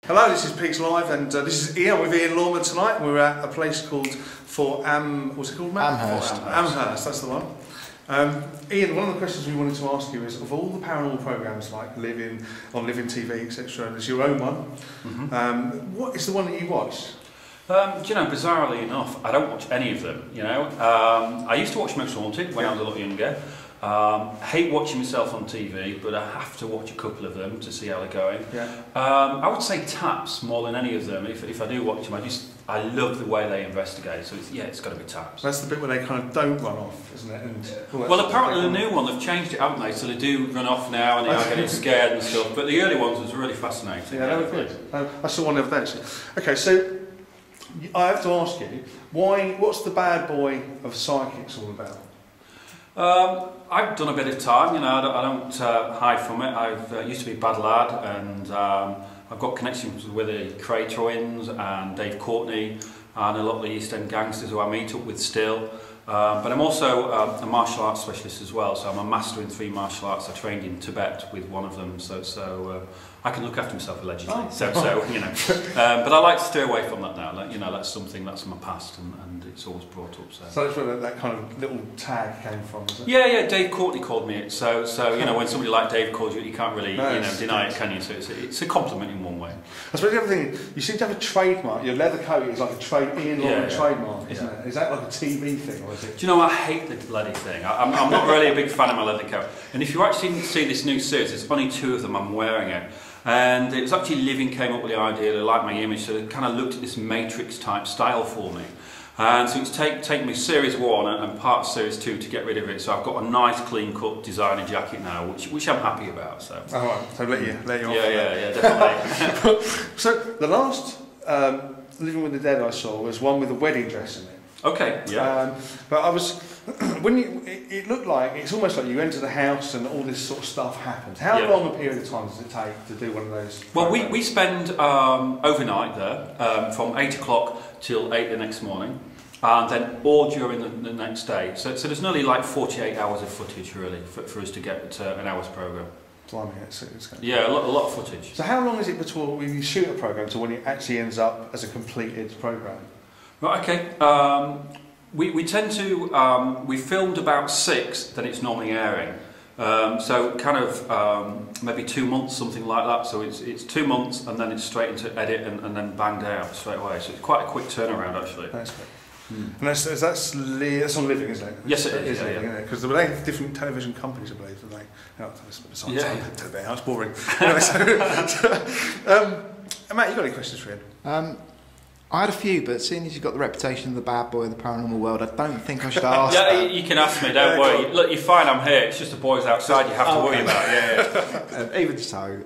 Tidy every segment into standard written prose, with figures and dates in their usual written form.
Hello, this is PIGS Live, and this is Ian with Ian Lawman tonight. We're at a place called what's it called, Matt? Amherst, that's the one. Ian, one of the questions we wanted to ask you is, of all the paranormal programmes like on Living TV, etc., there's your own one. What is the one that you watch? Do you know, bizarrely enough, I don't watch any of them, you know. I used to watch Most Haunted when I was a lot younger. Hate watching myself on TV, but I have to watch a couple of them to see how they're going. I would say Taps more than any of them. If I do watch them, I love the way they investigate. So it's got to be Taps. That's the bit where they kind of don't run off, isn't it? And well, apparently the new one, they've changed it, haven't they? So they do run off now, and they are getting scared and stuff. But the early ones was really fascinating. Yeah, they were good. I saw one the other day. Okay, so I have to ask you, what's the bad boy of psychics all about? I've done a bit of time, you know, I don't hide from it. I've used to be a bad lad, and I've got connections with the Cray twins and Dave Courtney and a lot of the East End gangsters who I meet up with still. But I'm also a martial arts specialist as well, so I'm a master in 3 martial arts. I trained in Tibet with one of them, so I can look after myself allegedly. Oh. So you know, but I like to steer away from that now. Like, you know, that's my past, and it's always brought up. So that's where that kind of little tag came from, is it? Yeah. Dave Courtney called me it. So you know, when somebody like Dave calls you, you can't really deny it, can you? So it's a compliment in one way. I suppose the other thing, you seem to have a trademark. Your leather coat is like a Ian Lawman trademark, isn't it? Is that like a TV thing, or is it? Do you know, I hate the bloody thing. I'm not really a big fan of my leather coat. And if you actually see this new series, there's only 2 of them I'm wearing it. And it was actually Living came up with the idea, they liked my image, so they kind of looked at this Matrix type style for me. And so it's taken me series 1 and part of series 2 to get rid of it. So I've got a nice clean cut designer jacket now, which I'm happy about. So. Oh, right. So let you off. Yeah, definitely. So the last Living with the Dead I saw was one with a wedding dress in it. Okay, yeah. But I was, it looked like, it's almost like you enter the house and all this sort of stuff happens. How long a period of time does it take to do one of those? Well, we spend overnight there, from 8 o'clock till 8 the next morning, and then all during the next day. So there's nearly like 48 hours of footage really for us to get an hour's programme. Blimey, it's yeah, a lot of footage. So how long is it between when you shoot a programme to when it actually ends up as a completed programme? Right, okay. We tend to, we filmed about 6, then it's normally airing. So kind of maybe 2 months, something like that. So it's 2 months and then it's straight into edit and then banged out straight away. So it's quite a quick turnaround actually. That's great. And that's on Living, isn't it? Yes, it is. Yeah. Because they have different television companies, I believe, don't they? Yeah. It's boring. Anyway, Matt, you got any questions for him? I had a few, but seeing as you've got the reputation of the bad boy of the paranormal world, I don't think I should ask. Yeah, you can ask me, don't worry. Look, you're fine, I'm here. It's just the boys outside you have to worry about. Yeah. Even so.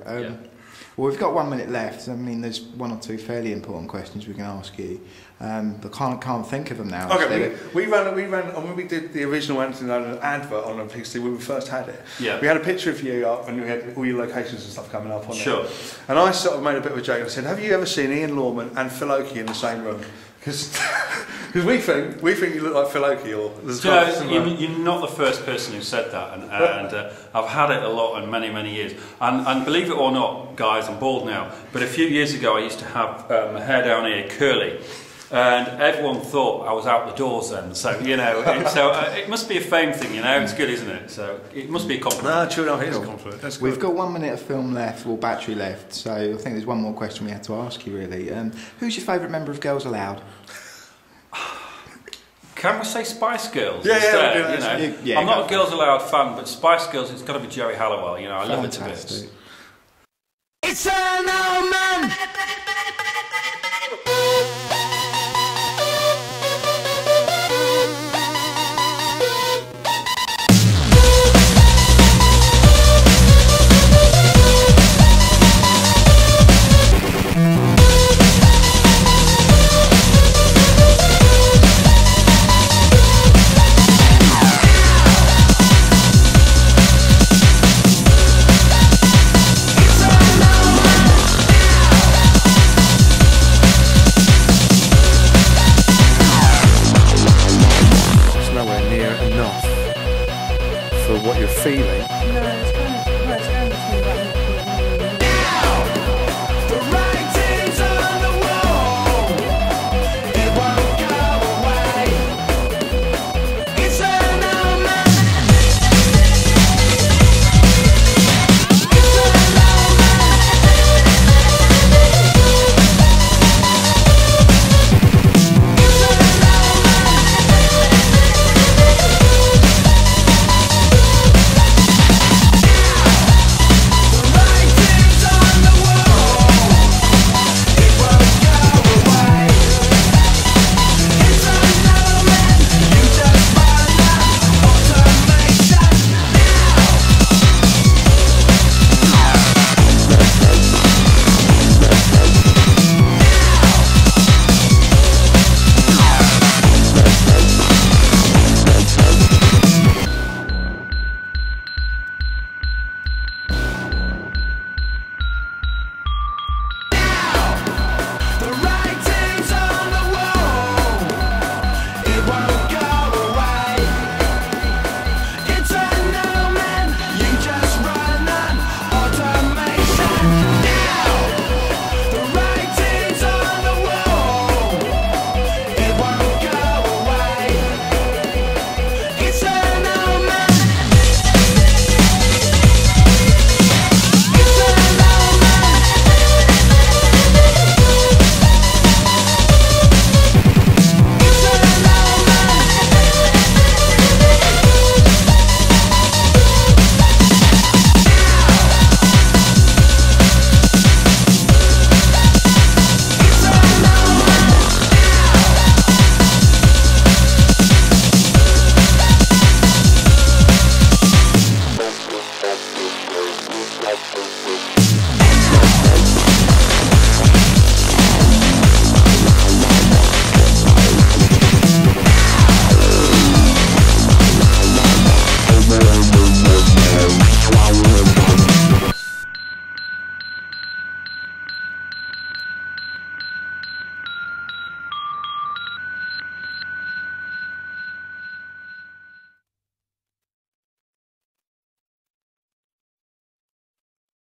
Well, we've got 1 minute left. I mean, there's 1 or 2 fairly important questions we can ask you, but can't think of them now. Okay, we ran when we did the original Anthony Nolan advert on PIGS TV when we first had it. Yeah. We had a picture of you up, and we had all your locations and stuff coming up on Sure. it. And I sort of made a bit of a joke. I said, "Have you ever seen Ian Lawman and Phil Oakey in the same room?" Because we think you look like Phil Oakey, or you're not the first person who said that, and I've had it a lot and many years. And believe it or not, guys, I'm bald now, but a few years ago I used to have my hair down here curly, and everyone thought I was out the doors then. So you know, it must be a fame thing, you know. It's good, isn't it? So it must be a compliment. No, true enough, it is a compliment. That's good. We've got 1 minute of film left, or battery left, so I think there's one more question we had to ask you really. Who's your favourite member of Girls Aloud? Can we say Spice Girls? Yeah, you know? I'm not a Girls Aloud fan, but Spice Girls, it's got to be Jerry Halliwell. You know, I love it to bits. It's an old man. What you're feeling. No, it's kind of